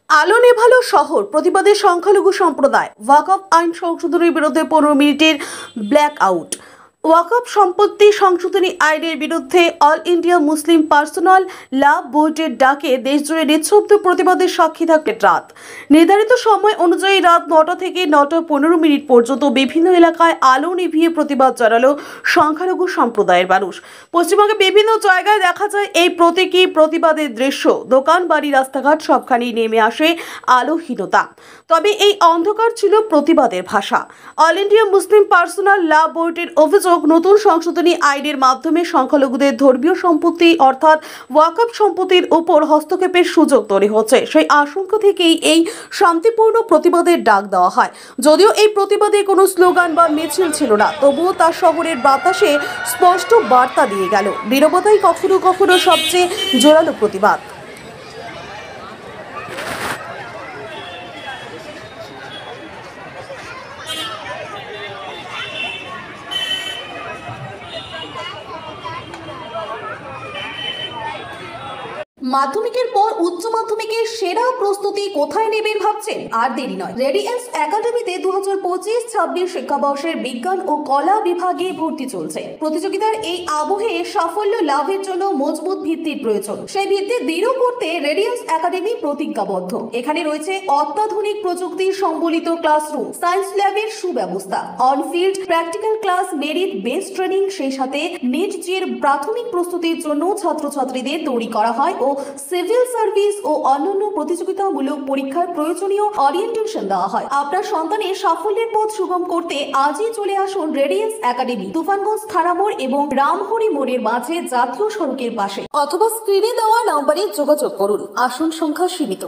আলো নেভালো শহর, প্রতিবাদে সংখ্যালঘু সম্প্রদায়। ওয়াকফ আইন সংশোধনের বিরুদ্ধে 15 মিনিটের ব্ল্যাক আউট। ওয়াকফ সম্পত্তি সংশোধনী আইনের বিরুদ্ধে অল ইন্ডিয়া মুসলিম পার্সোনাল ল বোর্ডের ডাকে দেশজুড়ে নিঃশব্দ প্রতিবাদের সাক্ষী থাকতে রাত নির্ধারিত সময় অনুযায়ী রাত 9টা থেকে 9টা 15 মিনিট পর্যন্ত বিভিন্ন এলাকায় আলো নিভিয়ে প্রতিবাদ জানালো সংখ্যালঘু সম্প্রদায়ের মানুষ। পশ্চিমবঙ্গে বিভিন্ন জায়গায় দেখা যায় এই প্রতীকী প্রতিবাদের দৃশ্য। দোকান, বাড়ি, রাস্তাঘাট সবখানেই নেমে আসে আলোহীনতা। তবে এই অন্ধকার ছিল প্রতিবাদের ভাষা। অল ইন্ডিয়া মুসলিম পার্সোনাল ল বোর্ডের অভিযোগ, নতুন সংশোধনী আইনের মাধ্যমে সংখ্যালঘুদের ধর্মীয় সম্পত্তি অর্থাৎ ওয়াকফ সম্পত্তির উপর হস্তক্ষেপের সুযোগ তৈরি হচ্ছে। সেই আশঙ্কা থেকেই এই শান্তিপূর্ণ প্রতিবাদের ডাক দেওয়া হয়। যদিও এই প্রতিবাদে কোনো স্লোগান বা মিছিল ছিল না, তবুও তা শহরের বাতাসে স্পষ্ট বার্তা দিয়ে গেল। নীরবতাই কখনো কখনো সবচেয়ে জোরালো প্রতিবাদ। মাধ্যমিকের পর উচ্চ মাধ্যমিকের সেরা প্রস্তুতি কোথায় নেবেন ভাবছেন? আর দেরি নয়, রেডিয়েন্স একাডেমিতে 2025-26 শিক্ষাবর্ষের বিজ্ঞান ও কলা বিভাগে ভর্তি চলছে। প্রতিযোগিতার এই আবহে সাফল্য লাভের জন্য মজবুত ভিত্তির প্রয়োজন। সেই ভিত্তি দৃঢ় করতে রেডিয়েন্স একাডেমি প্রতিজ্ঞাবদ্ধ। এখানে রয়েছে অত্যাধুনিক প্রযুক্তি সম্বলিত ক্লাসরুম, সায়েন্স ল্যাবের সুব্যবস্থা, on-field practical class, merit based training. সেই সাথে নিট জির প্রাথমিক প্রস্তুতির জন্য ছাত্রছাত্রীদের তৈরি করা হয় ও সিভিল সার্ভিস ও অন্যান্য প্রতিযোগিতামূলক পরীক্ষার প্রয়োজনীয় ওরিয়েন্টেশন দেওয়া হয়। আপনার সন্তানের সাফল্যের পথ সুগম করতে আজই চলে আসুন রেডিয়েন্স একাডেমি, তুফানগঞ্জ থানামোড় এবং রামহরি মোড়ের মাঝে জাতীয় সড়কের পাশে, অথবা স্ক্রিনে দেওয়া নম্বরে যোগাযোগ করুন। আসন সংখ্যা সীমিত।